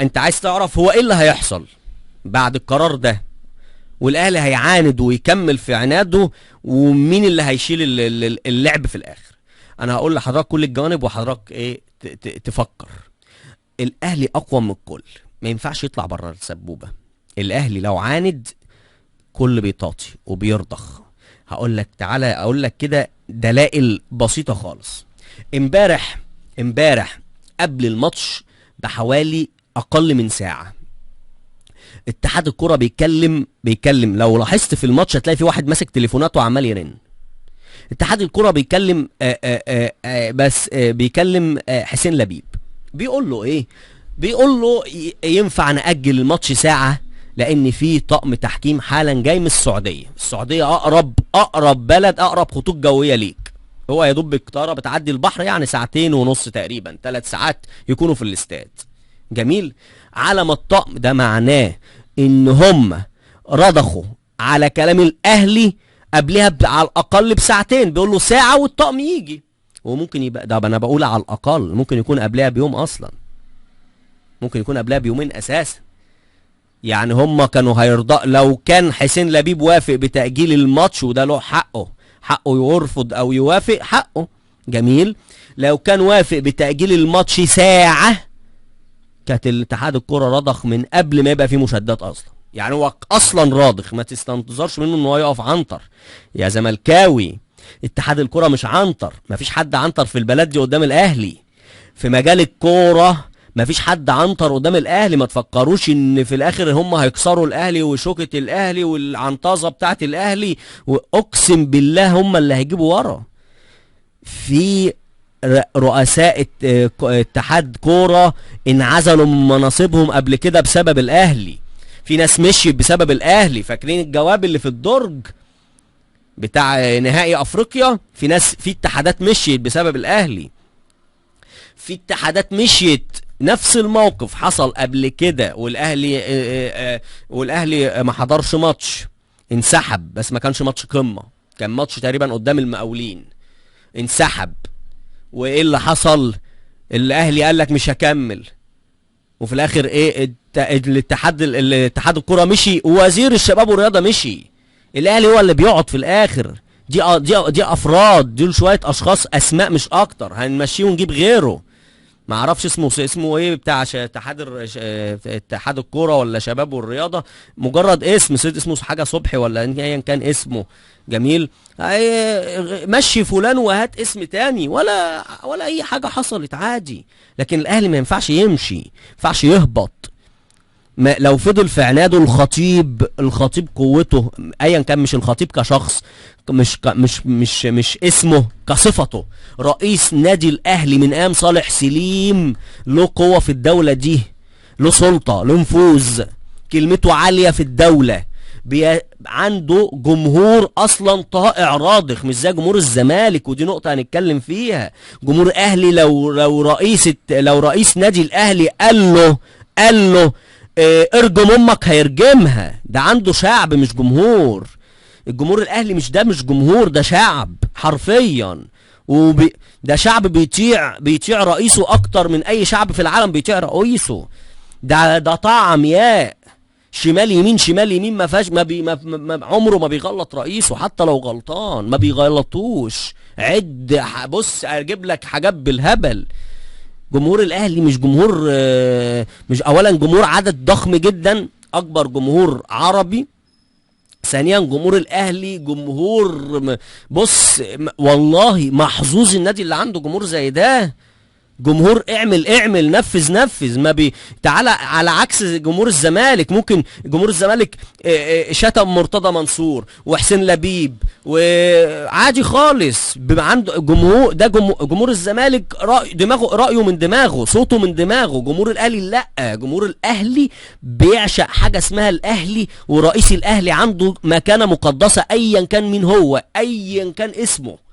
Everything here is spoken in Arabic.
انت عايز تعرف هو ايه اللي هيحصل بعد القرار ده، والاهلي هيعاند ويكمل في عناده، ومين اللي هيشيل اللعب في الاخر. انا هقول لحضرتك كل الجوانب وحضرتك ايه تفكر. الاهلي اقوى من الكل، ما ينفعش يطلع بره السبوبه. الاهلي لو عاند كل بيطاطي وبيرضخ. هقول لك تعالى اقول لك كده دلائل بسيطه خالص. امبارح قبل الماتش بحوالي اقل من ساعه اتحاد الكرة بيتكلم لو لاحظت في الماتش هتلاقي في واحد ماسك تليفوناته وعمال يرن. اتحاد الكرة بيتكلم بيكلم حسين لبيب، بيقول له ايه؟ بيقول له ينفع نأجل الماتش ساعة لان في طقم تحكيم حالا جاي من السعودية اقرب بلد، اقرب خطوط جوية ليك. هو يا دوب الطيارة بتعدي البحر يعني 2.5 ساعة تقريبا، 3 ساعات يكونوا في الاستاد. جميل. على ما الطقم ده معناه ان هم رضخوا على كلام الاهلي قبلها على الاقل بساعتين، بيقول له ساعة والطقم يجي. وممكن يبقى ده انا بقول على الاقل، ممكن يكون قبلها بيوم اصلا، ممكن يكون قبلها بيومين اساسا. يعني هم كانوا هيرضى لو كان حسين لبيب وافق بتأجيل الماتش، وده له حقه يرفض او يوافق، حقه. جميل. لو كان وافق بتأجيل الماتش ساعة كانت الاتحاد الكرة رضخ من قبل ما يبقى فيه مشادات اصلا. يعني هو اصلا راضخ، ما تستنتظرش منه ان هو يقف عنتر يا زملكاوي. اتحاد الكرة مش عنتر، مفيش حد عنتر في البلد دي قدام الاهلي. في مجال الكورة مفيش حد عنتر قدام الاهلي. ما تفكروش ان في الاخر هم هيكسروا الاهلي وشوكة الاهلي والعنطازة بتاعت الاهلي، واقسم بالله هم اللي هيجيبوا ورا. في رؤساء اتحاد كورة انعزلوا من مناصبهم قبل كده بسبب الاهلي. في ناس مشيت بسبب الاهلي. فاكرين الجواب اللي في الدرج بتاع نهائي افريقيا؟ في اتحادات مشيت بسبب الاهلي. في اتحادات مشيت نفس الموقف حصل قبل كده، والاهلي ما حضرش ماتش، انسحب. بس ما كانش ماتش قمة، كان ماتش تقريبا قدام المقاولين، انسحب. وايه اللي حصل؟ الاهلي قال لك مش هكمل، وفي الاخر ايه؟ الاتحاد الكرة مشي، ووزير الشباب والرياضة مشي. الاهلي هو اللي بيقعد في الاخر. دي افراد، دول شوية اشخاص، اسماء مش اكتر. هنمشيه ونجيب غيره. ما اعرفش اسمه ايه بتاع اتحاد الكوره ولا شباب والرياضه، مجرد اسمه حاجه صبحي ولا ايا كان اسمه. جميل. مشي فلان وهات اسم تاني، ولا اي حاجه حصلت، عادي. لكن الاهلي ما ينفعش يمشي، ما ينفعش يهبط. لو فضل في عناده الخطيب قوته ايا كان، مش الخطيب كشخص، مش اسمه، كصفته. رئيس نادي الاهلي من ايام صالح سليم له قوة في الدولة دي، له سلطة، له نفوذ، كلمته عالية في الدولة. عنده جمهور اصلا طائع راضخ، مش زي جمهور الزمالك، ودي نقطة هنتكلم فيها. جمهور اهلي لو رئيس نادي الاهلي قال له ارجم امك هيرجمها. ده عنده شعب مش جمهور. الجمهور الاهلي مش جمهور، ده شعب حرفيا. ده شعب بيطيع رئيسه اكتر من اي شعب في العالم بيطيع رئيسه. ده طعم ياء شمال يمين، ما فيهاش عمره ما بيغلط رئيسه، حتى لو غلطان ما بيغلطوش. بص اجيب لك حاجات بالهبل. جمهور الاهلي مش جمهور، مش اولا جمهور عدد ضخم جدا، اكبر جمهور عربي. ثانيا جمهور الاهلي جمهور، بص والله محظوظ النادي اللي عنده جمهور زي ده. جمهور اعمل نفذ. ما تعالى على عكس جمهور الزمالك. ممكن جمهور الزمالك شتم مرتضى منصور وحسين لبيب وعادي خالص، بيبقى عنده جمهور. ده جمهور الزمالك رأيه من دماغه، صوته من دماغه. جمهور الاهلي لا، جمهور الاهلي بيعشق حاجة اسمها الاهلي، ورئيس الاهلي عنده مكانة مقدسة ايا كان مين هو، ايا كان اسمه.